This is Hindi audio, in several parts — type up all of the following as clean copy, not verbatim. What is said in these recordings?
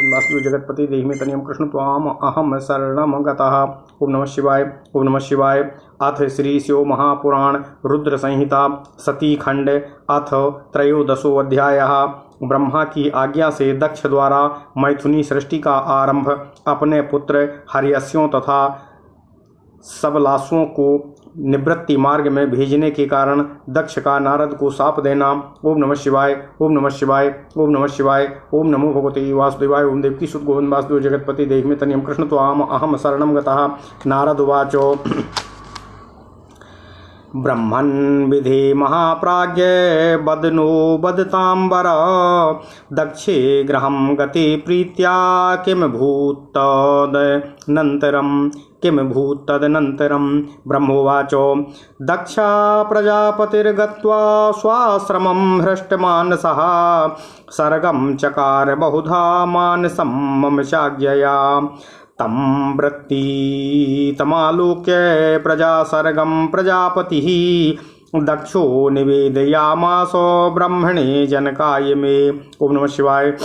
गोविंद वासुदेव जगतपति देहि मे तनियम कृष्ण त्वाम अहम शरणम गतः। ओम नमः शिवाय। ओम नमः शिवाय। अथ श्री शिव महापुराण रुद्र संहिता सती खंड अथ त्रयोदशो अध्यायः। ब्रह्मा की आज्ञा से दक्ष द्वारा मैथुनी सृष्टि का आरंभ। अपने पुत्र हर्यश्यों तथा सबलासुओं को निवृत्ति मार्ग में भेजने के कारण दक्ष का नारद को शाप देना। ओम नमः शिवाय। ओम नमः शिवाय। ओम नमः शिवाय। ओम नमो भगवते वासुदेवाय। ओम देवकी सुत गोविंद वासुदेव जगतपति देहि मे तनियम कृष्ण त्वाम अहम शरणं गतः। नारद उवाचो ब्रह्मन् विधे महाप्राज्ञ बदनो बदतांबर दक्षे गृहं गते प्रीत्या किम भूत्तदनन्तरं ब्रह्मोवाचो दक्षा प्रजापतिर्गत्वा स्वाश्रमं हृष्टमानसः सर्गं चकार बहुधा मानसं मम चाज्ञया तं वृत्तितमालोक्य प्रजासर्गं प्रजापतिः दक्षो निवेदयामासो ब्रह्मणे जनकाय मे। ओम नमः शिवाय।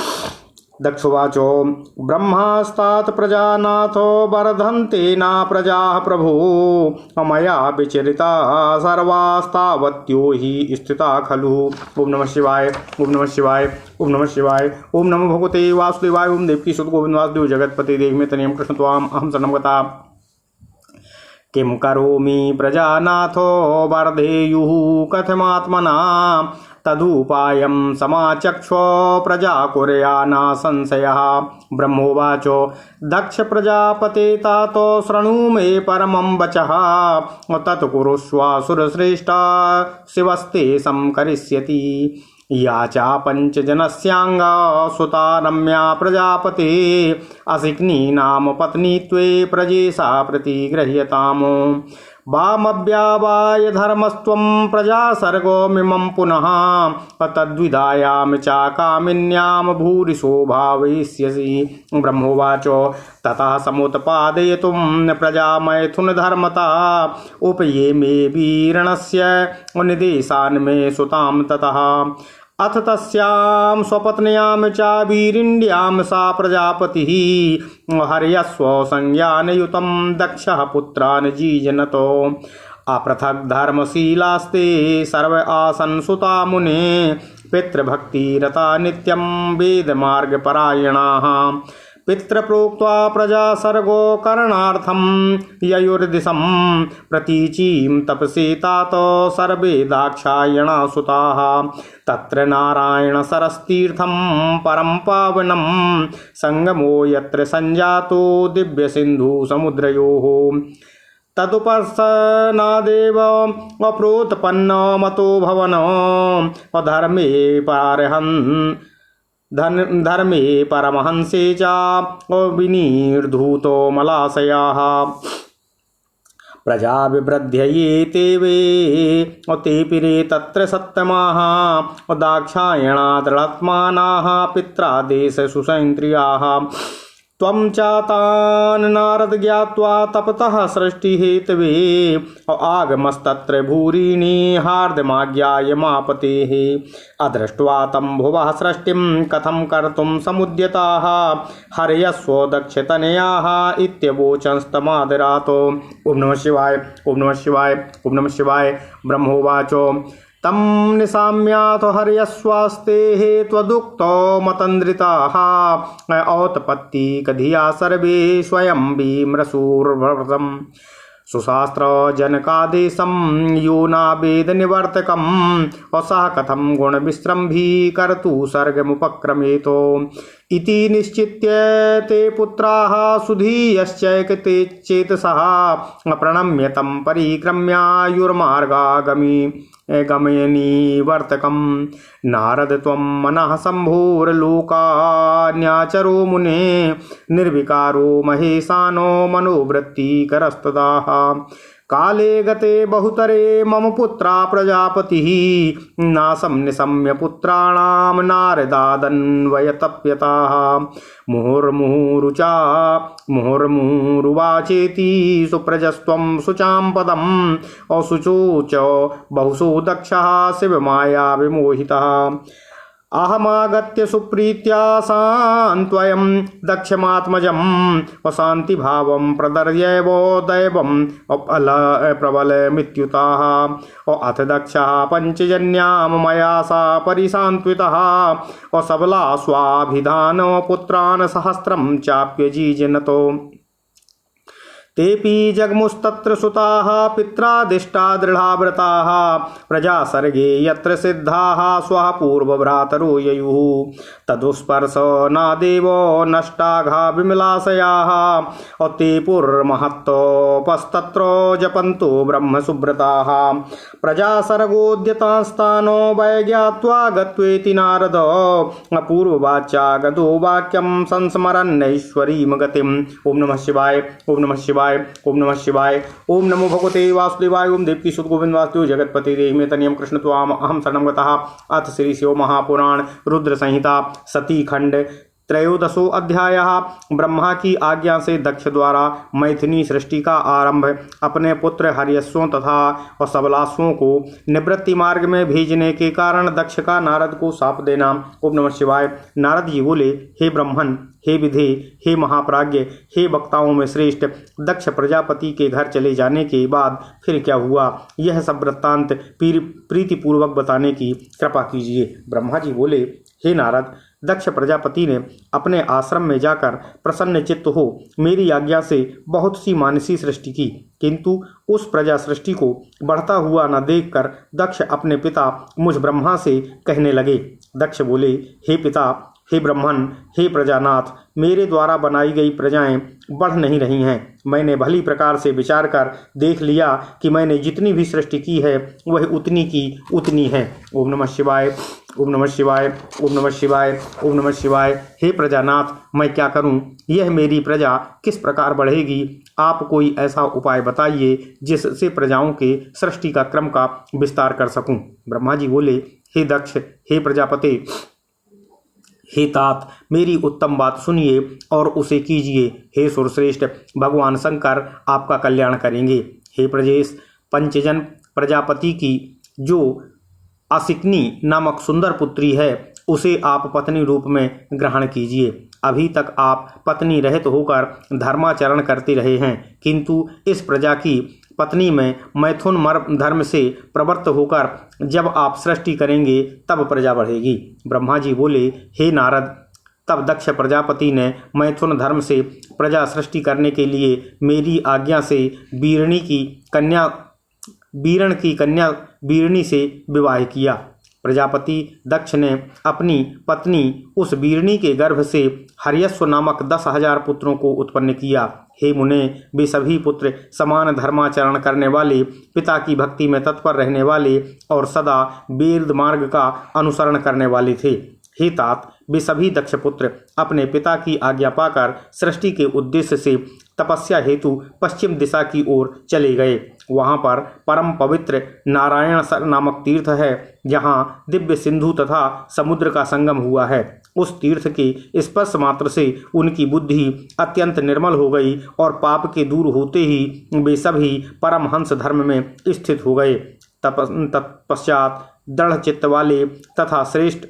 दक्षुवाचो ब्रह्मास्तात् प्रजानाथो वर्धन्ते ना प्रजाः प्रभो मया विचरिता सर्वास्तावत्यो हि स्थिता खलु। ओम नमः शिवाय। ओम नमः शिवाय। ओम नमः शिवाय। ओम नमो भगवते वासुदेवाय। ओम देवकी सुत गोविंद वासुदेव जगतपति देहि मे तनियम कृष्ण त्वाम अहम शरणं गतः। किं करोमि प्रजानाथो वर्धेयुः कथमात्मना तदुपायं समाचक्षो प्रजा कुर्याना संशयः। ब्रह्मोवाचो दक्ष प्रजापते तातो शृणु मे परमं वचः तत्कुरुष्वासुरश्रेष्ठा शिवस्ते संकरिष्यति। या च पंचजनस्यांगा सुता रम्या प्रजापते असिक्नी नाम पत्नीत्वे प्रजेशा प्रतिगृह्यताम्। वामव्यावाय धर्मस्त्वं प्रजासर्गो मिमं पुनः तद्विधायां च कामिन्यां भूरिशो भावयिष्यसि। ब्रह्मोवाचो ततः समुत्पादयितुं प्रजामैथुनधर्मता उपये मे वीरणस्य निदेशान् मे सुतां ततः। अथ तस्यां स्वपत्न्यां च वीरिण्यां सा प्रजापतिः हर्यश्व संज्ञानयुतं दक्षः पुत्रान् जीजनतो। अपृथक् धर्मशीलास्ते सर्व आसन् सुता मुने पितृभक्तिरता नित्यं वेदमार्गपरायणाः। पितृप्रोक्त्वा प्रजासर्गो करणार्थं ययुर्दिशं प्रतीचीं तपसे तातो सर्वे दाक्षायणा सुताः। तत्र नारायणसरस्तीर्थं परं पावनं संगमो यत्र संजातो दिव्यसिन्धुसमुद्रयोः। तदुपस्थनादेव अप्रोत्पन्नमतो भवनं धर्मे पारहन् धर्मे परमहंसे च विनिर्धूतो मलाशयाः। प्रजा विवृध्यये ते वे ते पिरे तत्र सत्तमाः दाक्षायणा दृढात्मानाः पित्रादेश सुसंक्रियाः। त्वं चातान् नारद ज्ञात्वा तपतः सृष्टिहेतवे आगमस्तत्र भूरिणी हार्दमाज्ञायमापतेः। अदृष्ट्वा तं भुवः सृष्टिं कथं कर्तुं समुद्यताः हर्यश्वो दक्षतनयाः इत्यवोचंस्तमादरातो। ओम नमः शिवाय। ओम नमः शिवाय। ओम नमः शिवाय। ब्रह्मोवाचो तम निशाम्याथ हर्यश्वास्तेः त्वदुक्तो मतन्द्रिताः औत्पत्ति कधिया सर्वे स्वयं विमृशुर्व्रतम्। सुशास्त्र जनकादेशं यो नावेद निवर्तकम् वसः कथं गुणविस्रम्भी कर्तु सर्गमुपक्रमेतो। इति निश्चित्य ते पुत्राः सुधीयश्चैकते चेतसः प्रणम्य तं परिक्रम्यायुर्मार्गागमी गमयनीवर्तकं। नारद त्वं मनः शम्भोर्लोकान्याचरो मुने निर्विकारो महेशानो मनोवृत्तिकरस्तदाः। काले गते बहुतरे मम पुत्रा प्रजापतिः नासं निशम्य पुत्राणां नारदादन्वयतप्यताः। मुहुर्मुहुरुवाचेति सुप्रजस्त्वं शुचां पदम् असुचो च बहुशो दक्षः शिवमाया विमोहितः। अहमागत्य सुप्रीत्या सान्त्वयं दक्षमात्मजं वशान्ति भावं प्रदर्यवो दैवं प्रबलमित्युताः अथ दक्षः पंचजन्यां मया सा परिसान्त्वितः सबला स्वाभिधान पुत्रान् सहस्रं चाप्यजीजनतो तेपि जगमुस्तत्र सुताः पित्रादिष्टा दृढ़ाव्रताः प्रजा सर्गे यत्र सिद्धाः स्वः पूर्वभ्रातरो ययुः तदुस्पर्श न देवो नष्टाघा विमलाशयाः ते पुर्महत्तोपस्तत्रो जपन्तो ब्रह्म सुब्रताः प्रजा सर्गोद्यतांस्तानो वैज्ञात्वा गत्वेति नारद पूर्ववाच्यागतो वाक्यं संस्मरन्नैश्वरीं गतिम्। ओम नमः शिवाय। ओम नमः शिवाय। ओम नमः शिवाय। ओम नमो भगवते वासुदेवाय। ओम देवकी सुत गोविंद वासुदेव जगतपति देहि में तनियम कृष्ण त्वाम अहम शरणं गतः। अथ श्री शिव महापुराण रुद्र संहिता सती खंड त्रयोदशो अध्यायः। ब्रह्मा की आज्ञा से दक्ष द्वारा मैथिली सृष्टि का आरंभ। अपने पुत्र हर्यश्वों तथा सबलाश्वों को निवृत्ति मार्ग में भेजने के कारण दक्ष का नारद को शाप देना। ओम नमः शिवाय। नारद जी बोले, हे ब्रह्मन, हे विधे, हे महाप्राज्ञ, हे वक्ताओं में श्रेष्ठ, दक्ष प्रजापति के घर चले जाने के बाद फिर क्या हुआ, यह सब वृत्तांत प्रीतिपूर्वक बताने की कृपा कीजिए। ब्रह्मा जी बोले, हे नारद, दक्ष प्रजापति ने अपने आश्रम में जाकर प्रसन्न चित्त हो मेरी आज्ञा से बहुत सी मानसी सृष्टि की, किंतु उस प्रजा सृष्टि को बढ़ता हुआ न देखकर दक्ष अपने पिता मुझ ब्रह्मा से कहने लगे। दक्ष बोले, हे पिता, हे ब्रह्मन, हे प्रजानाथ, मेरे द्वारा बनाई गई प्रजाएं बढ़ नहीं रही हैं। मैंने भली प्रकार से विचार कर देख लिया कि मैंने जितनी भी सृष्टि की है वह उतनी की उतनी है। ओम नमः शिवाय। ओम नमः शिवाय। ओम नमः शिवाय। ओम नमः शिवाय। हे प्रजानाथ, मैं क्या करूं? यह मेरी प्रजा किस प्रकार बढ़ेगी? आप कोई ऐसा उपाय बताइए जिससे प्रजाओं के सृष्टि का क्रम का विस्तार कर सकूं। ब्रह्मा जी बोले, हे दक्ष, हे प्रजापति, हे तात, मेरी उत्तम बात सुनिए और उसे कीजिए। हे सुरश्रेष्ठ, भगवान शंकर आपका कल्याण करेंगे। हे प्रजेश, पंचजन प्रजापति की जो असिकनी नामक सुंदर पुत्री है उसे आप पत्नी रूप में ग्रहण कीजिए। अभी तक आप पत्नी रहित होकर धर्माचरण करते रहे हैं, किंतु इस प्रजा की पत्नी में मैथुन धर्म से प्रवृत्त होकर जब आप सृष्टि करेंगे तब प्रजा बढ़ेगी। ब्रह्मा जी बोले, हे नारद, तब दक्ष प्रजापति ने मैथुन धर्म से प्रजा सृष्टि करने के लिए मेरी आज्ञा से बीरण की कन्या बीरणी से विवाह किया। प्रजापति दक्ष ने अपनी पत्नी उस बीरणी के गर्भ से हर्यश्व नामक 10,000 पुत्रों को उत्पन्न किया। हे मुने, वे सभी पुत्र समान धर्माचरण करने वाले, पिता की भक्ति में तत्पर रहने वाले और सदा वेद मार्ग का अनुसरण करने वाले थे। हे तात, वे सभी दक्ष पुत्र अपने पिता की आज्ञा पाकर सृष्टि के उद्देश्य से तपस्या हेतु पश्चिम दिशा की ओर चले गए। वहां पर परम पवित्र नारायण सर नामक तीर्थ है, जहां दिव्य सिंधु तथा समुद्र का संगम हुआ है। उस तीर्थ के स्पर्श मात्र से उनकी बुद्धि अत्यंत निर्मल हो गई और पाप के दूर होते ही वे सभी परमहंस धर्म में स्थित हो गए। तत्पश्चात दृढ़ चित्त वाले तथा श्रेष्ठ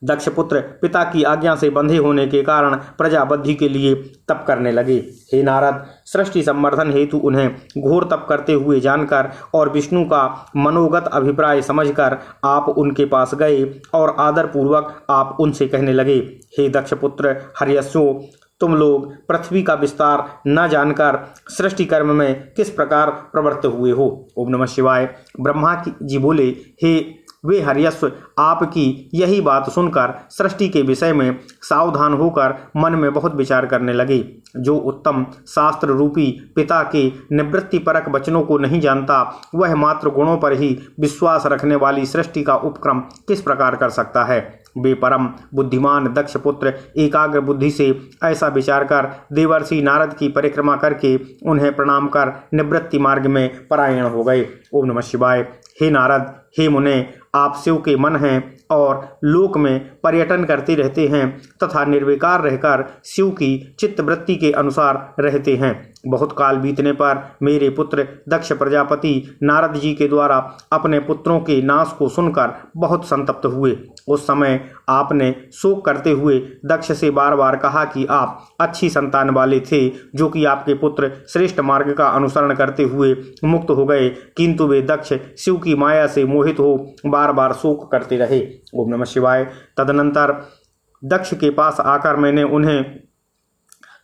दक्ष पुत्र पिता की आज्ञा से बंधे होने के कारण प्रजा वृद्धि के लिए तप करने लगे। हे नारद, सृष्टि संवर्धन हेतु उन्हें घोर तप करते हुए जानकर और विष्णु का मनोगत अभिप्राय समझकर आप उनके पास गए और आदर पूर्वक आप उनसे कहने लगे, हे दक्ष पुत्र हर्यश्वो, तुम लोग पृथ्वी का विस्तार न जानकर सृष्टि कर्म में किस प्रकार प्रवृत्त हुए हो। ओम नमः शिवाय। ब्रह्मा जी बोले, हे वे हर्यश्व, आपकी यही बात सुनकर सृष्टि के विषय में सावधान होकर मन में बहुत विचार करने लगे। जो उत्तम शास्त्र रूपी पिता के निवृत्ति परक वचनों को नहीं जानता, वह मात्र गुणों पर ही विश्वास रखने वाली सृष्टि का उपक्रम किस प्रकार कर सकता है। वे परम बुद्धिमान दक्ष पुत्र एकाग्र बुद्धि से ऐसा विचार कर देवर्षि नारद की परिक्रमा करके उन्हें प्रणाम कर निवृत्ति मार्ग में परायण हो गए। ओम नमः शिवाय। हे नारद, हे मुने, आप शिव के मन हैं और लोक में पर्यटन करते रहते हैं तथा निर्विकार रहकर शिव की चित्तवृत्ति के अनुसार रहते हैं। बहुत काल बीतने पर मेरे पुत्र दक्ष प्रजापति नारद जी के द्वारा अपने पुत्रों के नाश को सुनकर बहुत संतप्त हुए। उस समय आपने शोक करते हुए दक्ष से बार बार कहा कि आप अच्छी संतान वाले थे, जो कि आपके पुत्र श्रेष्ठ मार्ग का अनुसरण करते हुए मुक्त हो गए, किंतु वे दक्ष शिव की माया से मोहित हो बार बार शोक करते रहे। ओम नमः शिवाय। तदनंतर दक्ष के पास आकर मैंने उन्हें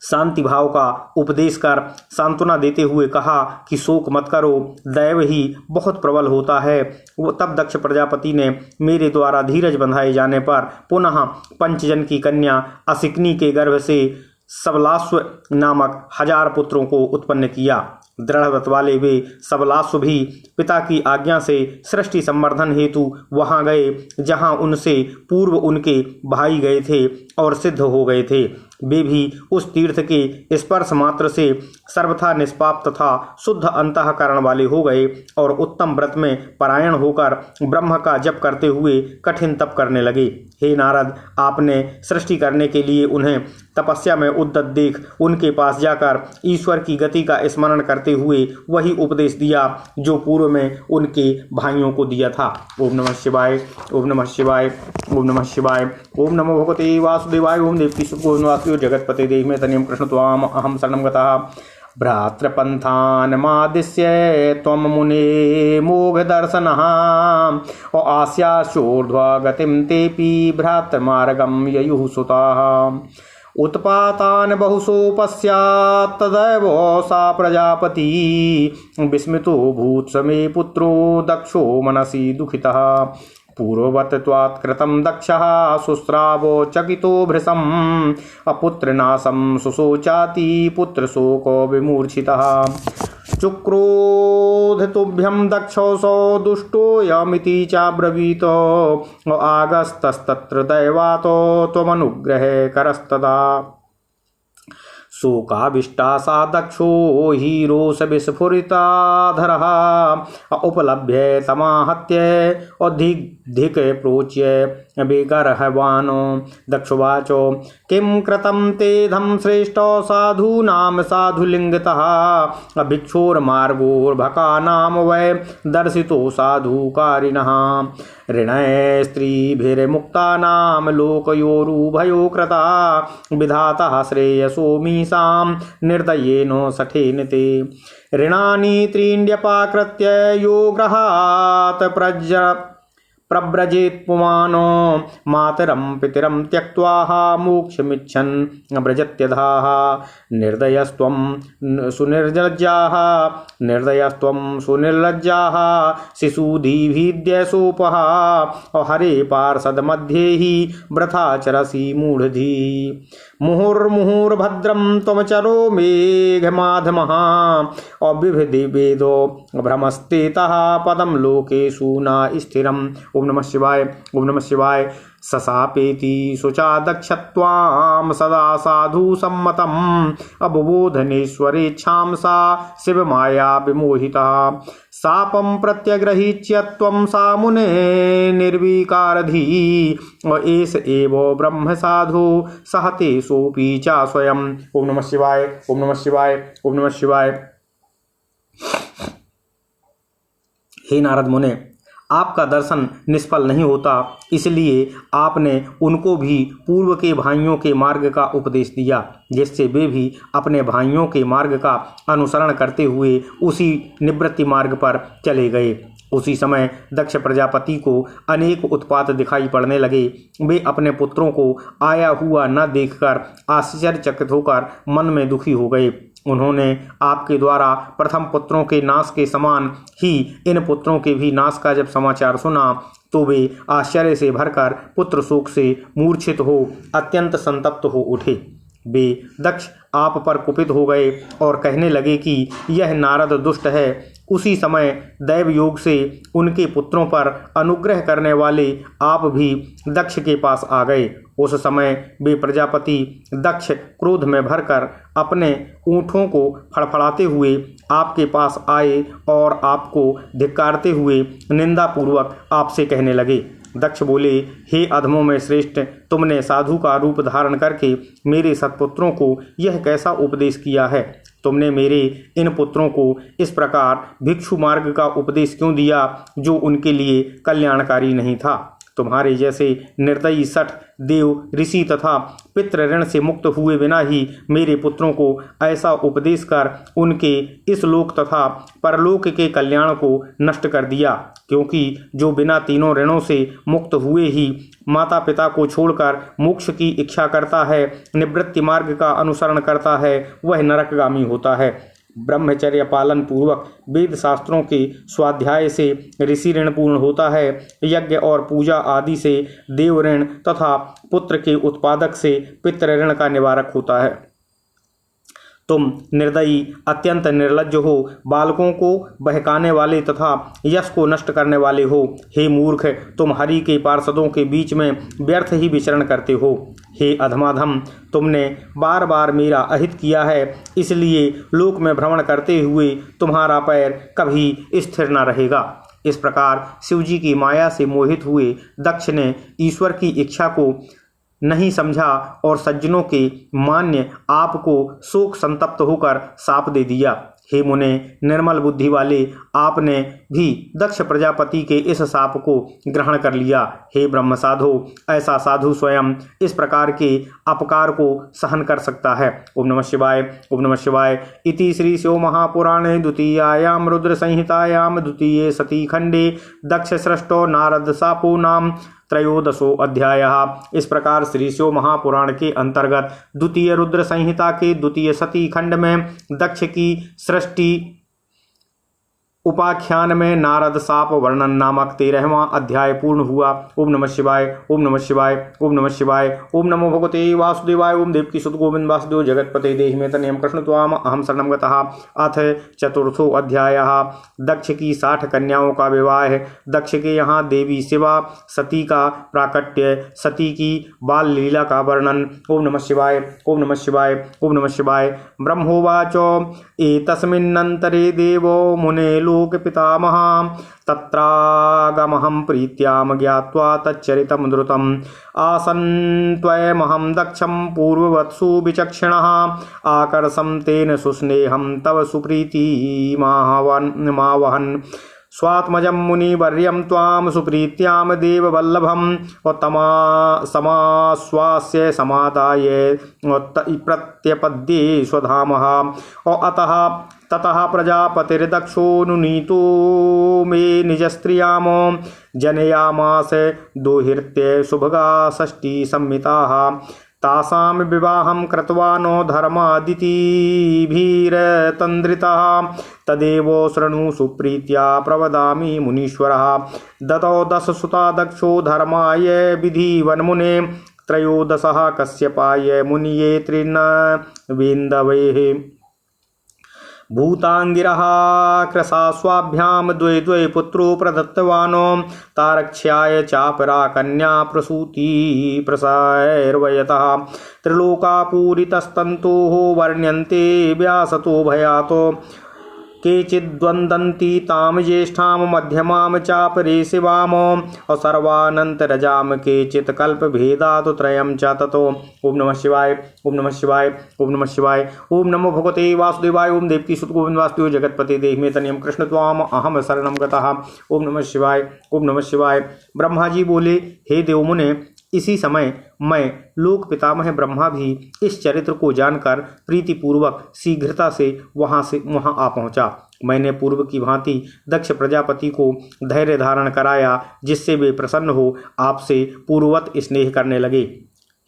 शांति भाव का उपदेश कर सांत्वना देते हुए कहा कि शोक मत करो, दैव ही बहुत प्रबल होता है। वो तब दक्ष प्रजापति ने मेरे द्वारा धीरज बंधाए जाने पर पुनः पंचजन की कन्या असिकनी के गर्भ से सबलाश्व नामक 1000 पुत्रों को उत्पन्न किया। दृढ़ व्रत वाले वे सबलाश्व भी पिता की आज्ञा से सृष्टि संवर्धन हेतु वहां गए जहां उनसे पूर्व उनके भाई गए थे और सिद्ध हो गए थे। वे भी उस तीर्थ के स्पर्श मात्र से सर्वथा निष्पाप तथा शुद्ध अंतःकरण वाले हो गए और उत्तम व्रत में परायण होकर ब्रह्म का जप करते हुए कठिन तप करने लगे। हे नारद, आपने सृष्टि करने के लिए उन्हें तपस्या में उद्यत देख उनके पास जाकर ईश्वर की गति का स्मरण करते हुए वही उपदेश दिया जो पूर्व में उनके भाइयों को दिया था। ओम नमः शिवाय। ओम नमः शिवाय। ओम नमः शिवाय। ओम नमो भगवते वासुदेवाय। ओम देवकी सुखो जगतपते देहि मे तनियं कृष्ण त्वाम अहं शरणं गतः। भ्रातृपन्थानमादिश्य त्वं मुने मोघदर्शनः आस्याशोर्ध्वगतिं तेऽपि भ्रातृमार्गं ययुः सुताः। उत्पातान् बहुशो पश्चात् तदैव सा प्रजापति विस्मितो भूत्स मे पुत्रो दक्षो मनसि दुःखितः। पूर्ववत् त्वात् कृतं दक्षः शुश्रावो चकितो भृशम् अपुत्रनाशं सुशोचाति पुत्रशोको विमूर्छितः। चुक्रोधतुभ्यं दक्षोऽसौ दुष्टोऽयमिति चाब्रवीत आगस्तस्तत्र दैवातो त्वमनुग्रहे करस्तदा। शोकाविष्टा सा दक्षो हीरोषविस्फुरिताधरः उपलभ्य तमाहत्य अधिक प्रोच्य बेगर्हवानो। दक्षुवाचो किं कृतं तेऽधं श्रेष्ठ साधूनां साधुलिङ्गतः भिक्षोर्मार्गोर्भकानां वै दर्शितो साधुकारिणः। ऋणय स्त्रीभिर्मुक्तानां लोकयोरुभयो कृता विधातः श्रेयसो मीसां निर्दयेन सठेन ते। ऋणानि त्रीण्यपाकृत्य यो गृहात् प्रव्रजेत् पुमानो मातरं पितरं त्यक्त्वा मोक्षमिच्छन् व्रजत्यधाः। निर्दयस्त्वं सुनिर्लज्जाः शिशुधिभिद्यसोपः हरे पार्षद मध्ये हि वृथा चरसि मूढधी। मुहुर्मुहुर्भद्रं त्वमचरो मेघमाधमः अविभिधि वेदो भ्रमस्तेतः पदं लोकेषु न स्थिरम्। ओम नमः शिवाय। ओम नमः शिवाय। ससापेति शुचा दक्षत्वां सदा साधु सम्मतम् अबोधनेश्वरेच्छां सा शिवमाया विमोहिता। शापं प्रत्यग्रहीच्य त्वं सा मुने निर्विकारधी एष एव ब्रह्म साधु सहते सोऽपि च स्वयं। ओम नमः शिवाय। ओम नमः शिवाय। ओम नमः शिवाय। हे नारद मुने, आपका दर्शन निष्फल नहीं होता, इसलिए आपने उनको भी पूर्व के भाइयों के मार्ग का उपदेश दिया, जिससे वे भी अपने भाइयों के मार्ग का अनुसरण करते हुए उसी निवृत्ति मार्ग पर चले गए। उसी समय दक्ष प्रजापति को अनेक उत्पात दिखाई पड़ने लगे। वे अपने पुत्रों को आया हुआ न देखकर आश्चर्यचकित होकर मन में दुखी हो गए। उन्होंने आपके द्वारा प्रथम पुत्रों के नाश के समान ही इन पुत्रों के भी नाश का जब समाचार सुना तो वे आश्चर्य से भरकर पुत्र शोक से मूर्छित हो अत्यंत संतप्त हो उठे। वे दक्ष आप पर कुपित हो गए और कहने लगे कि यह नारद दुष्ट है। उसी समय दैव योग से उनके पुत्रों पर अनुग्रह करने वाले आप भी दक्ष के पास आ गए। उस समय वे प्रजापति दक्ष क्रोध में भरकर अपने ऊँटों को फड़फड़ाते हुए आपके पास आए और आपको धिक्कारते हुए निंदापूर्वक आपसे कहने लगे। दक्ष बोले, हे अधमों में श्रेष्ठ, तुमने साधु का रूप धारण करके मेरे सत्पुत्रों को यह कैसा उपदेश किया है? तुमने मेरे इन पुत्रों को इस प्रकार भिक्षु मार्ग का उपदेश क्यों दिया जो उनके लिए कल्याणकारी नहीं था। तुम्हारे जैसे निर्दयी सठ देव ऋषि तथा पितृ ऋण से मुक्त हुए बिना ही मेरे पुत्रों को ऐसा उपदेश कर उनके इस लोक तथा परलोक के कल्याण को नष्ट कर दिया। क्योंकि जो बिना तीनों ऋणों से मुक्त हुए ही माता पिता को छोड़कर मोक्ष की इच्छा करता है, निवृत्ति मार्ग का अनुसरण करता है, वह नरकगामी होता है। ब्रह्मचर्य पालन पूर्वक वेद शास्त्रों के स्वाध्याय से ऋषि ऋण पूर्ण होता है। यज्ञ और पूजा आदि से देव ऋण तथा पुत्र के उत्पादक से पितृ ऋण का निवारक होता है। तुम निर्दयी अत्यंत निर्लज्ज हो, बालकों को बहकाने वाले तथा यश को नष्ट करने वाले हो। हे मूर्ख, तुम हरि के पार्षदों के बीच में व्यर्थ ही विचरण करते हो। हे अधमाधम, तुमने बार बार मेरा अहित किया है, इसलिए लोक में भ्रमण करते हुए तुम्हारा पैर कभी स्थिर न रहेगा। इस प्रकार शिवजी की माया से मोहित हुए दक्ष ने ईश्वर की इच्छा को नहीं समझा और सज्जनों के मान्य आपको शोक संतप्त होकर शाप दे दिया। हे मुने, निर्मल बुद्धि वाले आपने भी दक्ष प्रजापति के इस शाप को ग्रहण कर लिया। हे ब्रह्म साधो, ऐसा साधु स्वयं इस प्रकार के अपकार को सहन कर सकता है। ओम नमः शिवाय। ओम नमः शिवाय। इति श्री शिव महापुराणे द्वितीयायाम रुद्र संहितायाम द्वितीये सती खंडे दक्ष सृष्टो नारद शापो नाम त्रयोदशो अध्यायः। इस प्रकार श्री शिव महापुराण के अंतर्गत द्वितीय रुद्र संहिता के द्वितीय सती खंड में दक्ष की सृष्टि उपाख्यान में नारद शाप वर्णन नामक 13वां अध्याय पूर्ण हुआ। ओम नमः शिवाय। ओम नमः शिवाय। ओम नमः शिवाय। ओम नमो भगवते वासुदेवाय। ओम देवकी सुत गोविंद वासुदेव जगतपते देहि मे तनयम कृष्ण त्वाम अहम शरणं गतः। अथ चतुर्थो अध्यायः। दक्ष की 60 कन्याओं का विवाह है। दक्ष के यहाँ देवी शिवा सती का प्राकट्य, सती की बाल लीला का वर्णन। ओम नमः शिवाय। ओम नमः शिवाय। ओम नमः शिवाय। ब्रह्मोवाच एतस्मिन्नन्तरे देवो मुने लोक पितामहः तत्रागमहं प्रीत्याम ज्ञात्वा तच्चरितं द्रुतम् आसन् त्वयमहं दक्षं पूर्ववत्सु विचक्षणः आकर्षं तेन सुस्नेहं तव सुप्रीति मावहन् स्वात्मजं मुनिवर्यं त्वां सुप्रीत्यां देववल्लभं समाश्वास्य समादाय प्रत्यपद्ये स्वधामः अतः ततः प्रजापतिर्दक्षो नुनीतो मे निजस्त्रियामो जनयामास दोहिर्त्य शुभगा षष्ठी संमिताः तासां विवाहं कृत्वानो धर्मादितिभिरतन्द्रितः तदेव शृणु सुप्रीत्या प्रवदामि मुनीश्वरः दतो 10 सुता दक्षो धर्माय विधिवन्मुने त्रयोदशः कश्यपाय मुनिये त्रिनवेन्दवे भूतांगिरः कृशास्वाभ्यां द्वे पुत्रो प्रदत्तवानो तारक्ष्याय चापरा कन्या प्रसूति प्रसारवयतः त्रिलोकापूरितस्तन्तोः वर्ण्यन्ते व्यासतो भयातो केचिद्वन्दन्ति तां ज्येष्ठां मध्यमां चापरे शिवाम सर्वानन्तरजां केचित् कल्पभेदात् त्रयं च ततो। ओम नमः शिवाय। ओम नमः शिवाय। ओम नमः शिवाय। ओम नमो भगवते वासुदेवाय। ओम देवकी सुत गोविंद वासुदेव जगतपते देहि मे तनयम कृष्ण त्वाम अहम शरणं गतः। ओम नमः शिवाय। ओम नमः शिवाय। ब्रह्मा जी बोले, हे देवमुने, इसी समय मैं लोक पितामह ब्रह्मा भी इस चरित्र को जानकर प्रीतिपूर्वक शीघ्रता से वहां आ पहुंचा। मैंने पूर्व की भांति दक्ष प्रजापति को धैर्य धारण कराया, जिससे वे प्रसन्न हो आपसे पूर्ववत स्नेह करने लगे।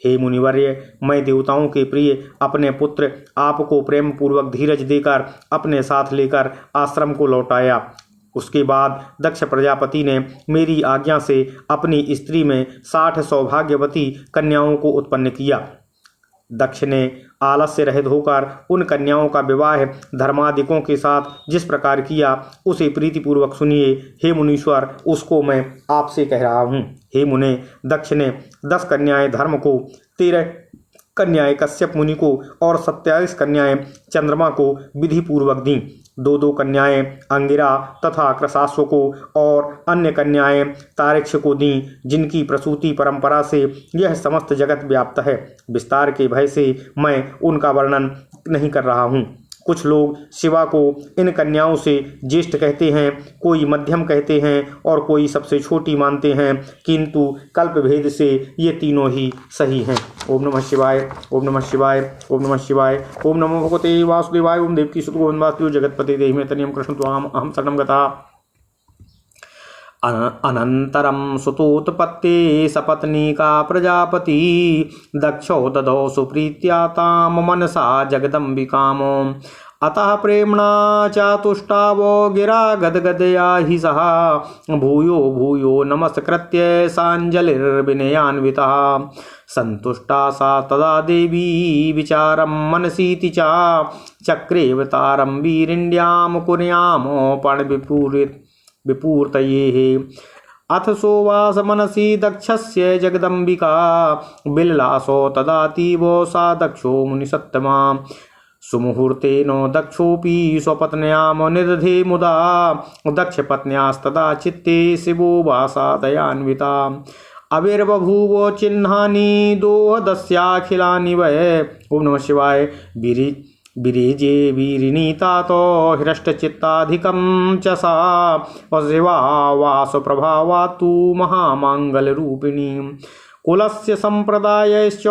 हे मुनिवर्य, मैं देवताओं के प्रिय अपने पुत्र आपको प्रेम पूर्वक धीरज देकर अपने साथ लेकर आश्रम को लौटाया। उसके बाद दक्ष प्रजापति ने मेरी आज्ञा से अपनी स्त्री में 60 सौभाग्यवती कन्याओं को उत्पन्न किया। दक्ष ने आलस्य रहित होकर उन कन्याओं का विवाह धर्मादिकों के साथ जिस प्रकार किया, उसे प्रीतिपूर्वक सुनिए। हे मुनीश्वर, उसको मैं आपसे कह रहा हूँ। हे मुने, दक्ष ने 10 कन्याएं धर्म को, 13 कन्याएं कश्यप मुनि को और 27 कन्याएं चंद्रमा को विधि पूर्वक दी। 2 कन्याएं अंगिरा तथा कृशास्व को और अन्य कन्याएं तारिक्ष को दी, जिनकी प्रसूति परंपरा से यह समस्त जगत व्याप्त है। विस्तार के भय से मैं उनका वर्णन नहीं कर रहा हूँ। कुछ लोग शिवा को इन कन्याओं से ज्येष्ठ कहते हैं, कोई मध्यम कहते हैं और कोई सबसे छोटी मानते हैं, किंतु कल्प भेद से ये तीनों ही सही हैं। ओम नमः शिवाय, ओम नमः शिवाय, ओम नमः शिवाय, ओम नमो भगवते वासुदेवाय, ओम देवकी सुत गोविंदास्तु जगतपते देहि मे तनियं कृष्ण त्वाम अहं शरणं गता। अनन्तरं सुतोत्पत्ते सपत्नीका प्रजापति दक्षो ददौ सुप्रीत्या तां मनसा जगदम्बिकाम्। अतः प्रेम्णा चातुष्टावो गिरा गदगदया हि सः भूयो भूयो नमस्कृत्य साञ्जलिर्विनयान्वितः। सन्तुष्टा सा तदा देवी विचारं मनसीति च चक्रेऽवतारं वीरिण्यां कुर्याम विपूर्तये। अथ सोवास मनसि दक्षस्य जगदम्बिका बिल्लासो तदातीवो सा दक्षो मुनिसत्तमा। सुमुहूर्तेनो दक्षोऽपि स्वपत्न्यां निदधे मुदा दक्षपत्न्यास्तदा चित्ते शिवो वासा दयान्विता। अविर्बभूवो चिह्नानि दोहदस्याखिलानि वै। ओम नमः शिवाय। विरेजे वीरिणीतातो हृष्टचित्ताधिकं च सा शिवा वासप्रभावा तु महामाङ्गलरूपिणी। कुलस्य सम्प्रदायश्च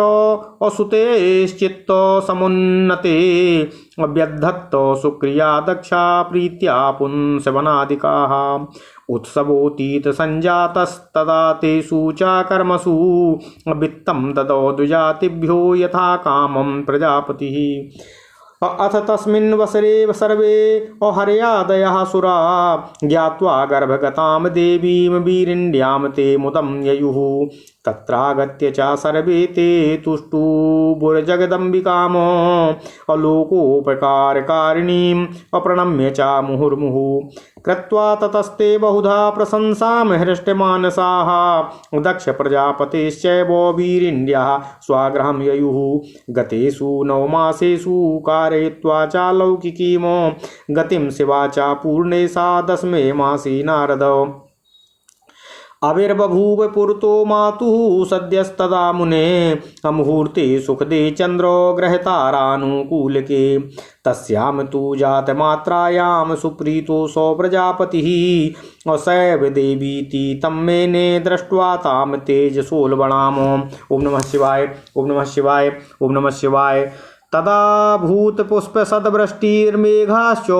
असुतेश्चित्तो समुन्नते व्यद्धत्तो सुक्रिया दक्षा प्रीत्या पुंसवनादिकाः। उत्सवोतीत संजातस्तदा तेषु च कर्मसु वित्तं ददौ द्विजातिभ्यो यथा कामं प्रजापतिः। अथ तस्मिन् वसरे सर्वे हर्यादयः सुरा ज्ञात्वा गर्भगतां देवीं वीरिण्यां ते मुदं ययुः। तत्रागत्य च सर्वे ते तुष्टुबुर्जगदम्बिकाम् अलोकोपकारकारिणीम् अप्रणम्य च मुहुर्मुहुः। कृत्वा ततस्ते बहुधा प्रशंसां हृष्टमानसाः दक्ष प्रजापतेश्चैव वीरिण्याः स्वागृहं ययुः। गतेषु 9 मासेषु कारयित्वा च लौकिकीं गतिं शिवा च पूर्णे सा 10मे मासे नारद। अविर्बभूव पुरतो मातुः सद्यस्तदा मुने मुहूर्ते सुखदे चंद्रो ग्रहतारानुकूलके। तस्यां तु जातमात्रायां सुप्रीतो सौ प्रजापतिः सैव देवीति तं मेने दृष्ट्वा तां तेजसोल्बणाम्। ओम नमः शिवाय, ओम नमः शिवाय, ओम नमः शिवाय। तदा भूतपुष्पसद्वृष्टिर्मेघाश्च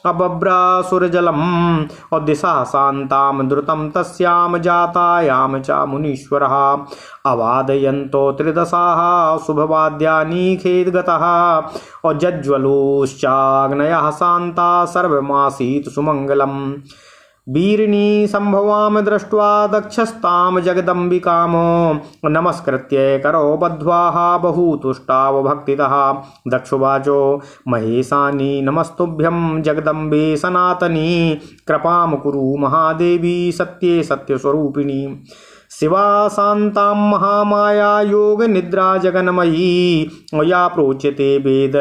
अबभ्रासुरजलम् दिशा शान्तां द्रुतं तस्यां जातायां च मुनीश्वरः। अवादयन्तो त्रिदशाः शुभवाद्यानि खेद्गतः जज्ज्वलोश्चाग्नयः शान्ता सर्वमासीत् सुमङ्गलम्। वीरिणी संभवाम दृष्ट्वा दक्षस्ताम जगदम्बिकाम नमस्कृत्य करो बद्ध्वाः बहुतुष्टाव भक्तितः। दक्षुवाचो महेशानि नमस्तुभ्यं जगदम्बे सनातनी कृपां कुरु महादेवी सत्ये सत्यस्वरूपिणी। शिवा शान्तां महामाया योग निद्रा जगन्मयी या प्रोच्यते वेद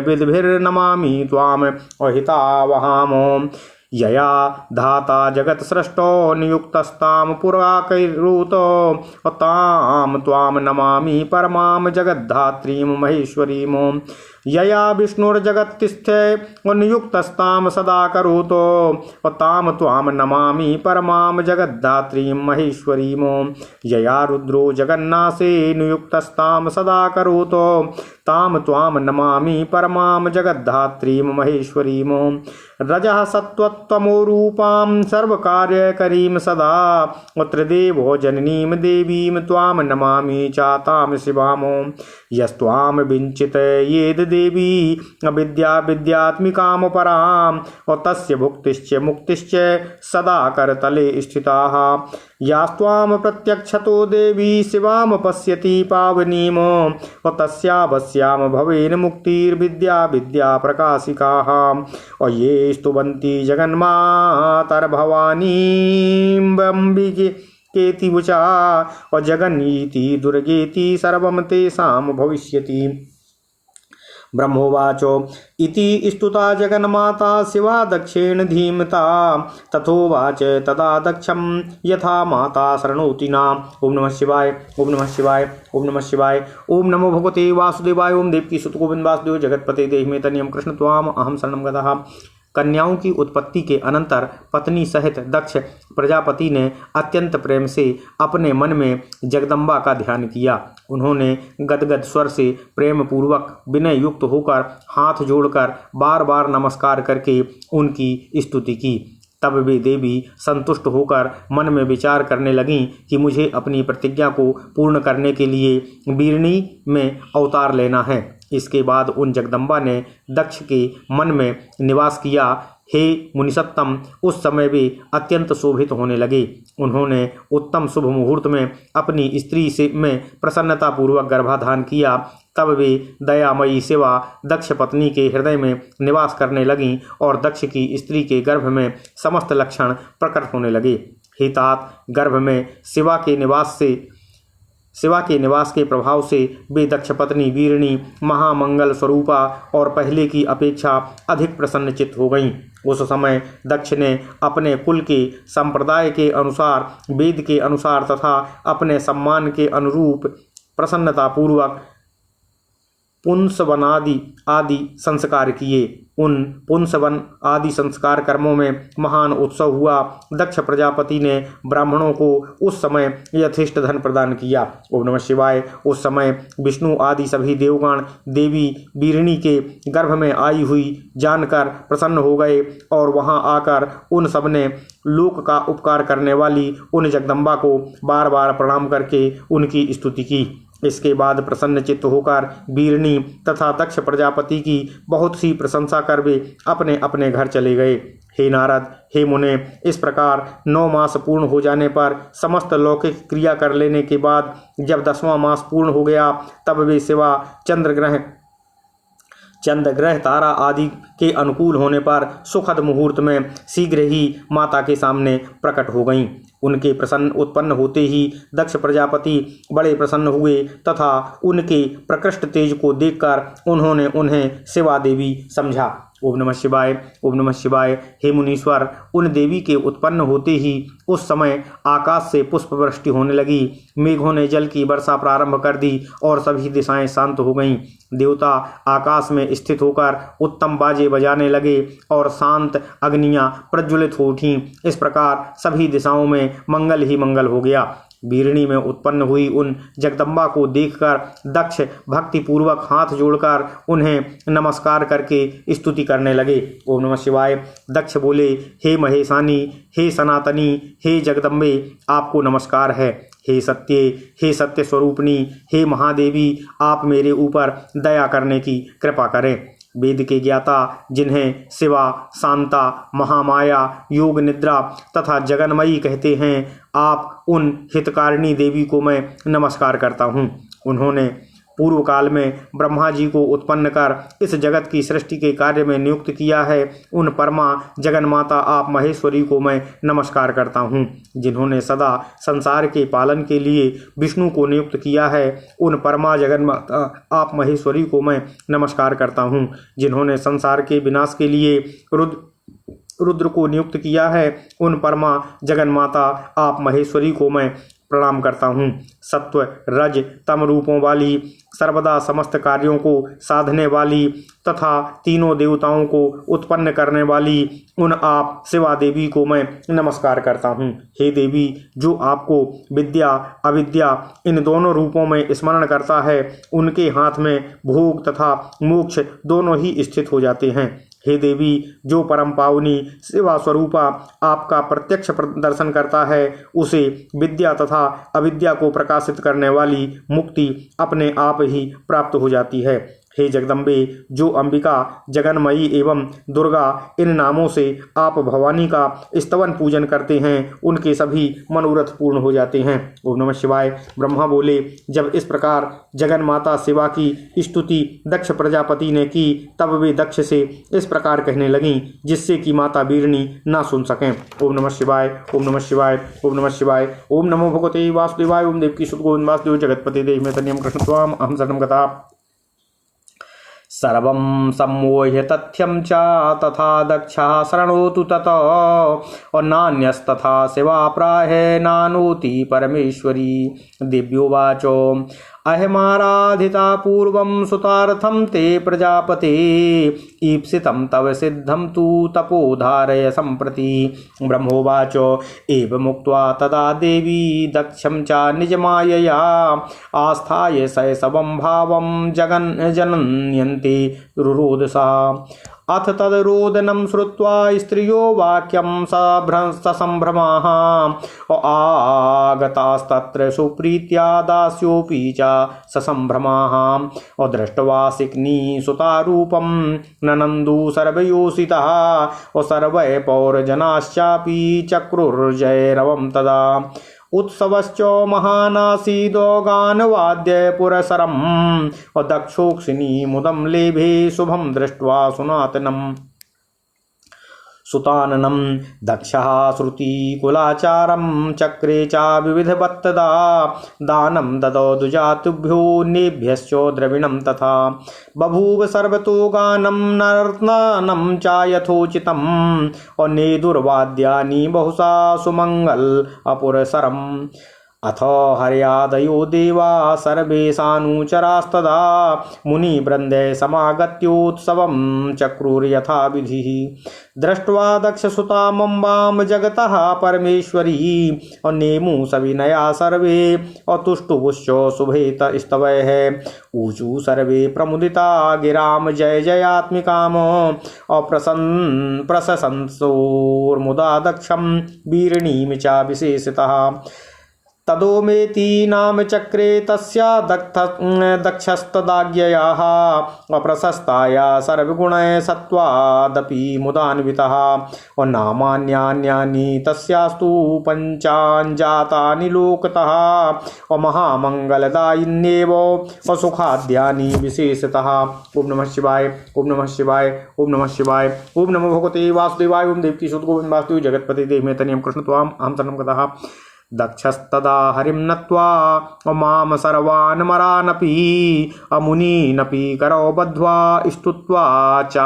विद्भिर्नमामि त्वाम् अहितावहामो। यया धाता जगत सृष्टो नियुक्तस्तां पुराकैरुतो तां त्वां नमामि परमां जगद्धात्रीं महेश्वरीं। यया विष्णुर्जगत्तिष्ठे नियुक्तस्तां सदा करोतो तां त्वां नमामि परमां जगद्धात्रीं महेश्वरीं। यया रुद्रो जगन्नाथे नियुक्तस्तां सदा करोतो तां त्वां नमामि परमां जगद्धात्रीं महेश्वरीं। रजः सत्त्वतमो रूपां सर्वकार्यकरीं सदा त्रिदेवो जननीं देवीं त्वां नमामि चातां शिवामो। यस्त्वां विञ्चित येद देवी विद्या विद्यात्मिकां परां तस्य भुक्तिश्च मुक्तिश्च सदा करतले स्थिताः। यास्त्वां प्रत्यक्षतो देवी शिवां पश्यति पावनीं तस्यावस्यां भवेन मुक्तिर्विद्या विद्या प्रकाशिकाः। ये स्तुवन्ति जगन्मातर्भवानीम्बिके केति वचा जगन्नीति दुर्गेति सर्वं तेषां भविष्यति। ब्रह्मोवाचो इति स्तुता जगन्माता शिवा दक्षेण धीमता तथोवाच तदा दक्षम यथा माता शरणोति नाम। ओम नमः शिवाय, ओम नमः शिवाय, ओम नमः शिवाय। ओम नमो भगवते वासुदेवाय। ओम देवकी सुत गोविंद वासुदेव जगतपते देहि मे तनियम कृष्ण त्वाम अहम शरणं गतः। कन्याओं की उत्पत्ति के अनंतर पत्नी सहित दक्ष प्रजापति ने अत्यंत प्रेम से अपने मन में जगदम्बा का ध्यान किया। उन्होंने गदगद स्वर से प्रेम पूर्वक विनय युक्त होकर हाथ जोड़कर बार बार नमस्कार करके उनकी स्तुति की। तब वे देवी संतुष्ट होकर मन में विचार करने लगीं कि मुझे अपनी प्रतिज्ञा को पूर्ण करने के लिए बीरणी में अवतार लेना है। इसके बाद उन जगदम्बा ने दक्ष के मन में निवास किया। हे मुनिसत्तम, उस समय वे अत्यंत शोभित होने लगे। उन्होंने उत्तम शुभ मुहूर्त में अपनी स्त्री से में प्रसन्नता पूर्वक गर्भाधान किया। तब वे दयामयी शिवा दक्ष पत्नी के हृदय में निवास करने लगीं और दक्ष की स्त्री के गर्भ में समस्त लक्षण प्रकट होने लगे। हे तात, गर्भ में शिवा के निवास के प्रभाव से वे दक्ष पत्नी वीरणी महामंगल स्वरूपा और पहले की अपेक्षा अधिक प्रसन्नचित्त हो गईं। उस समय दक्ष ने अपने कुल के संप्रदाय के अनुसार, वेद के अनुसार तथा अपने सम्मान के अनुरूप प्रसन्नता पूर्वक पुंसवन आदि संस्कार किए। उन पुंसवन आदि संस्कार कर्मों में महान उत्सव हुआ। दक्ष प्रजापति ने ब्राह्मणों को उस समय यथेष्ट धन प्रदान किया। ओम नमः शिवाय। उस समय विष्णु आदि सभी देवगण देवी बीरणी के गर्भ में आई हुई जानकर प्रसन्न हो गए और वहां आकर उन सब ने लोक का उपकार करने वाली उन जगदम्बा को बार बार प्रणाम करके उनकी स्तुति की। इसके बाद प्रसन्न चित्त होकर बीरणी तथा दक्ष प्रजापति की बहुत सी प्रशंसा कर वे अपने अपने घर चले गए। हे नारद, हे मुने, इस प्रकार 9 मास पूर्ण हो जाने पर समस्त लौकिक क्रिया कर लेने के बाद जब 10वां मास पूर्ण हो गया तब वे शिवा चंद्रग्रह तारा आदि के अनुकूल होने पर सुखद मुहूर्त में शीघ्र ही माता के सामने प्रकट हो गईं। उनके प्रसन्न उत्पन्न होते ही दक्ष प्रजापति बड़े प्रसन्न हुए तथा उनके प्रकृष्ट तेज को देखकर उन्होंने उन्हें शिवा देवी समझा। ओम नमः शिवाय, ओम नमः शिवाय। हे मुनीश्वर, उन देवी के उत्पन्न होते ही उस समय आकाश से पुष्प वृष्टि होने लगी। मेघों ने जल की वर्षा प्रारंभ कर दी और सभी दिशाएं शांत हो गईं। देवता आकाश में स्थित होकर उत्तम बाजे बजाने लगे और शांत अग्नियां प्रज्वलित हो उठीं। इस प्रकार सभी दिशाओं में मंगल ही मंगल हो गया। बीरणी में उत्पन्न हुई उन जगदम्बा को देखकर दक्ष भक्ति पूर्वक हाथ जोड़कर उन्हें नमस्कार करके स्तुति करने लगे। ओम नमः शिवाय। दक्ष बोले, हे महेशानी, हे सनातनी, हे जगदम्बे, आपको नमस्कार है। हे सत्य स्वरूपनी, हे महादेवी, आप मेरे ऊपर दया करने की कृपा करें। वेद के ज्ञाता, जिन्हें शिवा, शांता, महामाया, योग निद्रा तथा जगन्मयी कहते हैं, आप उन हितकारिणी देवी को मैं नमस्कार करता हूँ। उन्होंने पूर्व काल में ब्रह्मा जी को उत्पन्न कर इस जगत की सृष्टि के कार्य में नियुक्त किया है। उन परमा जगन्माता आप महेश्वरी को मैं नमस्कार करता हूँ। जिन्होंने सदा संसार के पालन के लिए विष्णु को नियुक्त किया है, उन परमा जगन्माता आप महेश्वरी को मैं नमस्कार करता हूँ। जिन्होंने संसार के विनाश के लिए रुद्र को नियुक्त किया है, उन परमा जगन्माता आप महेश्वरी को मैं प्रणाम करता हूँ। सत्व, रज, तम रूपों वाली, सर्वदा समस्त कार्यों को साधने वाली तथा तीनों देवताओं को उत्पन्न करने वाली उन आप शिवा देवी को मैं नमस्कार करता हूँ। हे देवी, जो आपको विद्या अविद्या इन दोनों रूपों में स्मरण करता है, उनके हाथ में भोग तथा मोक्ष दोनों ही स्थित हो जाते हैं। हे देवी, जो परम पावनी शिवा स्वरूपा आपका प्रत्यक्ष दर्शन करता है, उसे विद्या तथा अविद्या को प्रकाशित करने वाली मुक्ति अपने आप ही प्राप्त हो जाती है। हे जगदम्बे, जो अंबिका, जगन्मयी एवं दुर्गा इन नामों से आप भवानी का स्तवन पूजन करते हैं, उनके सभी मनोरथ पूर्ण हो जाते हैं। ओम नमः शिवाय। ब्रह्मा बोले, जब इस प्रकार जगन माता शिवा की स्तुति दक्ष प्रजापति ने की, तब वे दक्ष से इस प्रकार कहने लगीं, जिससे कि माता बीरणी ना सुन सकें। ओम नमः शिवाय, ओम नमः शिवाय, ओम नमः शिवाय। ओम नमो भगवते वासुदेवाय। ओम देवकी सुत गोविंद वासुदेव जगतपते देहि में तनियम कृष्ण त्वाम अहम शरणं गता। सर्वं सम्मोह्य तथ्यं च तथा दक्षः शृणोतु तत और नान्यस्तथा सेवा प्राहे नानोति परमेश्वरी। दिव्योवाचो अहमाराधिता पूर्वं सुतार्थं ते प्रजापते ईप्सितं तव सिद्धं तु तपोधारय सम्प्रति। ब्रह्मोवाच एवमुक्त्वा तदा देवी दक्षं च निजमायया आस्थाय शैशवं भावं जनन्यन्ते रुरोधसा। अथ तद्रोदनं श्रुत्वा स्त्रियो वाक्यं ससम्भ्रमाः आगतास्तत्र सुप्रीत्या दास्योऽपि च ससम्भ्रमाः। दृष्ट्वा सिक्नी सुतारूपं ननन्दु सर्वयोषितः सर्वे पौरजनाश्चापि चक्रुर्जयरवं तदा। उत्सवश्च महानासीदो गानवाद्य पुरसरम् दक्षोक्षिणी मुदं लेभे शुभं दृष्ट्वा सुनातनम् सुताननं। दक्षः श्रुतिकुलाचारं चक्रे च विविधवत्तदा दानं ददौ दुजातुभ्यो नेभ्यश्च द्रविणं तथा। बभूव सर्वतो गानं नर्तनं च यथोचितम् और नेदुर्वाद्यानि बहुशा सुमंगल अपुरसरम्। अथ हर्यादयो देवा सर्वेशानुचरास्तदा मुनिवृन्दे समागत्योत्सवं चक्रुर्यथाविधिः। दृष्ट्वा दक्षसुतामम्बां जगतः परमेश्वरी और नेमु सविनया सर्वे और तुष्टुभुश्च शुभेत स्तवैः। ऊचु सर्वे प्रमुदिता गिराम जय जयात्मिकाम और प्रशंसोर्मुदा दक्षं वीरणीं च विशेषतः। तदोमेति नाम चक्रे तस्या दक्षस्तदाज्ञयाः अप्रशस्ताया सर्वगुणैः सत्त्वादपि मुदान्वितः और नामान्यान्यानि तस्यास्तु पञ्चाञ्जातानि लोकतः और महामंगलदायिन्येव और सुखाद्यानि विशेषतः। ओम नमः शिवाय ओम नमः शिवाय ओम नमः शिवाय ओम नमो भगवते वासुदेवाय ओम देवकी सुत गोविंद वासुदेव जगतपति देवमेतनियं कृष्ण त्वाम अहं शरणं गतः। दक्षस्तदा हरिं नत्वा माम सर्वान्मरानपि अमुनीनपि करौ बद्ध्वा स्तुत्वा च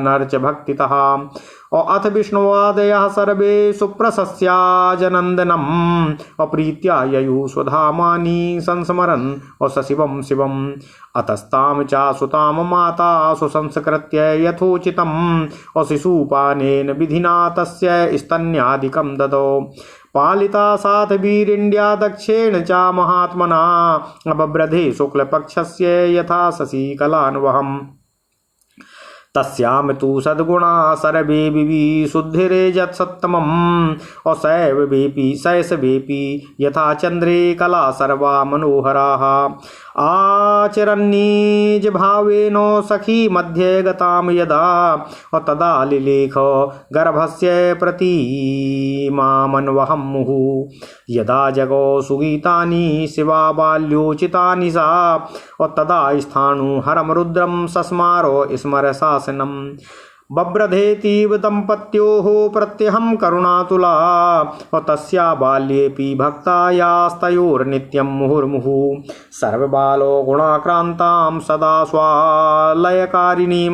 नर्च भक्तितः। अथ विष्णुवादयः सर्वे सुप्रशस्या जनन्दनम् अप्रीत्या ययुः स्वधामानि संस्मरन् सशिवं शिवम्। अतस्तां च सुतां माता सुसंस्कृत्य यथोचितम् शिशुपानेन विधिना तस्य स्तन्यादिकं ददौ। पालिता साथ वीरिण्या दक्षेण च महात्मना बभ्रधे शुक्लपक्षस्य यथा शशिकलान्वहम्। तस्याम तु सद्गुणा सर्वे विविशुद्धिरेजत्सत्तमम् और शैशवेऽपि यथा चंद्रे कला सर्वा मनोहराः। आचरन्निज भावेन सखी मध्ये गतां यदा और तदा लिलेख गर्भस्य प्रतिमामन्वहं मुहुः। यदा जगौ सुगीतानि शिवा बाल्योचितानि सा और तदा स्थाणु हरम रुद्रम सस्मारो स्मर शासनम्। बभ्रधेतीव दम्पत्योः प्रत्यहं करुणातुला और तस्या बाल्येऽपि भक्तायास्तयोर्नित्यं मुहुर्मुहुः। सर्वबालो गुणाक्रान्तां सदा स्वालयकारिणीं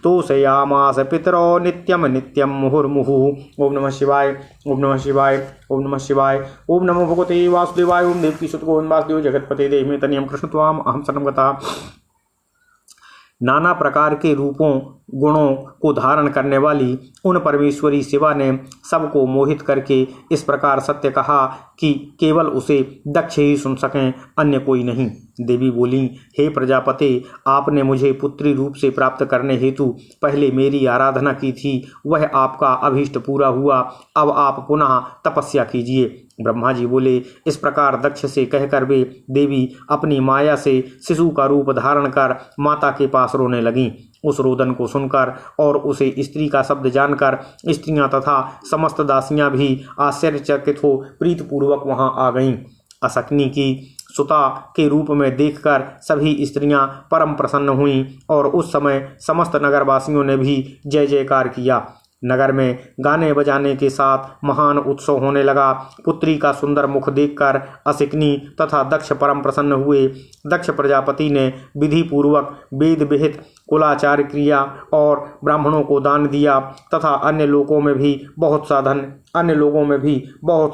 तोषयामास पितरो नित्यं नित्यं मुहुर्मुहुः। ओम नमः शिवाय ओम नमः शिवाय ओम नमः शिवाय ओम नमो भगवते वासुदेवाय ओम देवकी सुत गोविंद वासुदेव जगतपते देवमेतनियं कृष्ण त्वाम अहं शरणं गतः। नाना प्रकार के रूपों गुणों को धारण करने वाली उन परमेश्वरी शिवा ने सबको मोहित करके इस प्रकार सत्य कहा कि केवल उसे दक्ष ही सुन सकें, अन्य कोई नहीं। देवी बोली, हे प्रजापते, आपने मुझे पुत्री रूप से प्राप्त करने हेतु पहले मेरी आराधना की थी, वह आपका अभीष्ट पूरा हुआ। अब आप पुनः तपस्या कीजिए। ब्रह्मा जी बोले, इस प्रकार दक्ष से कहकर वे देवी अपनी माया से शिशु का रूप धारण कर माता के पास रोने लगीं। उस रोदन को सुनकर और उसे स्त्री का शब्द जानकर स्त्रियां तथा समस्त दासियां भी आश्चर्यचकित हो प्रीतपूर्वक वहां आ गईं। असक्नी की सुता के रूप में देखकर सभी स्त्रियां परम प्रसन्न हुईं और उस समय समस्त नगरवासियों ने भी जय जयकार किया। नगर में गाने बजाने के साथ महान उत्सव होने लगा। पुत्री का सुंदर मुख देखकर असिकनी तथा दक्ष परम प्रसन्न हुए। दक्ष प्रजापति ने विधि पूर्वक वेद विहित कुलाचार क्रिया और ब्राह्मणों को दान दिया तथा अन्य लोगों में भी बहुत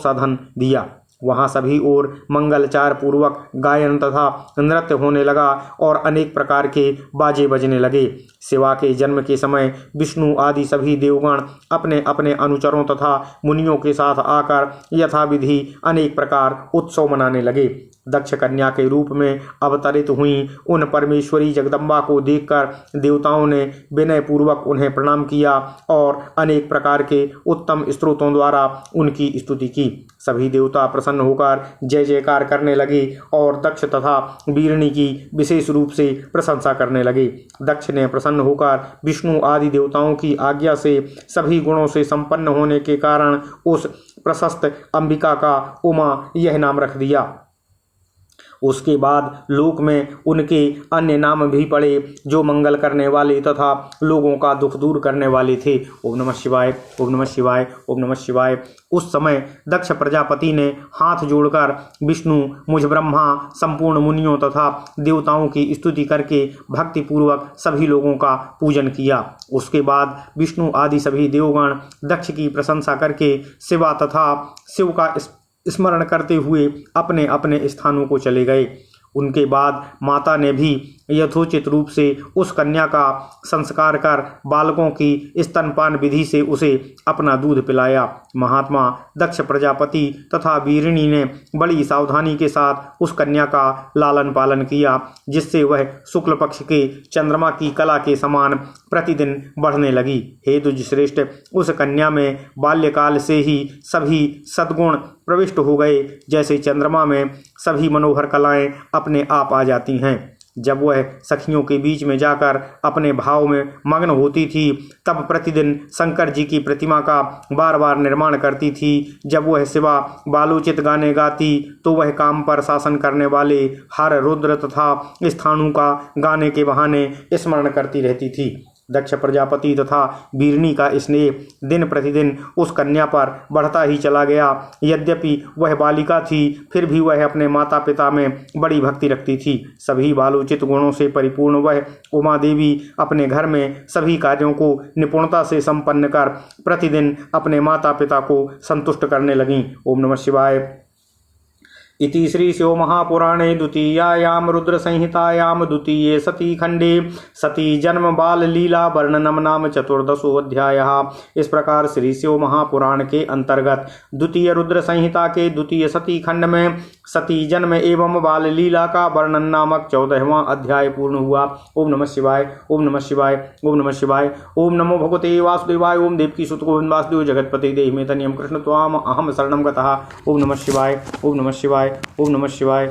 सा धन दिया। वहाँ सभी ओर मंगलचार पूर्वक गायन तथा नृत्य होने लगा और अनेक प्रकार के बाजे बजने लगे। शिवा के जन्म के समय विष्णु आदि सभी देवगण अपने अपने अनुचरों तथा मुनियों के साथ आकर यथाविधि अनेक प्रकार उत्सव मनाने लगे। दक्ष कन्या के रूप में अवतरित हुई उन परमेश्वरी जगदम्बा को देखकर देवताओं ने विनय पूर्वक उन्हें प्रणाम किया और अनेक प्रकार के उत्तम स्तोत्रों द्वारा उनकी स्तुति की। सभी देवता प्रसन्न होकर जय जयकार करने लगे और दक्ष तथा वीरणी की विशेष रूप से प्रशंसा करने लगे। दक्ष ने प्रसन्न होकर विष्णु आदि देवताओं की आज्ञा से सभी गुणों से संपन्न होने के कारण उस प्रशस्त अंबिका का उमा यह नाम रख दिया। उसके बाद लोक में उनके अन्य नाम भी पड़े जो मंगल करने वाले तथा लोगों का दुख दूर करने वाले थे। ओम नमः शिवाय, ओम नमः शिवाय, ओम नमः शिवाय। उस समय दक्ष प्रजापति ने हाथ जोड़कर विष्णु, मुझ ब्रह्मा, संपूर्ण मुनियों तथा देवताओं की स्तुति करके भक्तिपूर्वक सभी लोगों का पूजन किया। उसके बाद विष्णु आदि सभी देवगण दक्ष की प्रशंसा करके शिवा तथा शिव का स्मरण करते हुए अपने अपने स्थानों को चले गए। उनके बाद माता ने भी यथोचित रूप से उस कन्या का संस्कार कर बालकों की स्तनपान विधि से उसे अपना दूध पिलाया। महात्मा दक्ष प्रजापति तथा वीरिणी ने बड़ी सावधानी के साथ उस कन्या का लालन पालन किया, जिससे वह शुक्ल पक्ष के चंद्रमा की कला के समान प्रतिदिन बढ़ने लगी। हे द्विजश्रेष्ठ, उस कन्या में बाल्यकाल से ही सभी सद्गुण प्रविष्ट हो गए, जैसे चंद्रमा में सभी मनोहर कलाएं अपने आप आ जाती हैं। जब वह सखियों के बीच में जाकर अपने भाव में मग्न होती थी, तब प्रतिदिन शंकर जी की प्रतिमा का बार बार निर्माण करती थी। जब वह शिवा बालोचित गाने गाती तो वह काम पर शासन करने वाले हर रुद्र तथा स्थाणु का गाने के बहाने स्मरण करती रहती थी। दक्ष प्रजापति तथा वीरणी का स्नेह दिन प्रतिदिन उस कन्या पर बढ़ता ही चला गया। यद्यपि वह बालिका थी, फिर भी वह अपने माता पिता में बड़ी भक्ति रखती थी। सभी बालोचित गुणों से परिपूर्ण वह उमा देवी अपने घर में सभी कार्यों को निपुणता से संपन्न कर प्रतिदिन अपने माता पिता को संतुष्ट करने लगीं। ओम नमः शिवाय। इति श्री शिव महापुराणे द्वितीयायां रुद्र संहितायां द्वितीये सती खंडे सती जन्म बाल लीला वर्णनम नाम चतुर्दशोऽध्यायः। इस प्रकार श्री शिव महापुराण के अंतर्गत द्वितीय रुद्र संहिता के द्वितीय सती खंड में सती जन्म एवं बाल लीला का वर्णन नामक 14वां अध्याय पूर्ण हुआ। ओम नमः शिवाय, ओम नमः शिवाय, ओम नमः शिवाय। ओम नमो भगवते वासुदेवाय। ओम देवकी सुत गोविंद वासुदेव जगतपते देहि मे तनियम कृष्ण त्वाम अहम शरणं गतः। ओम नमः शिवाय, ओम नमः शिवाय, ओम नमः शिवाय,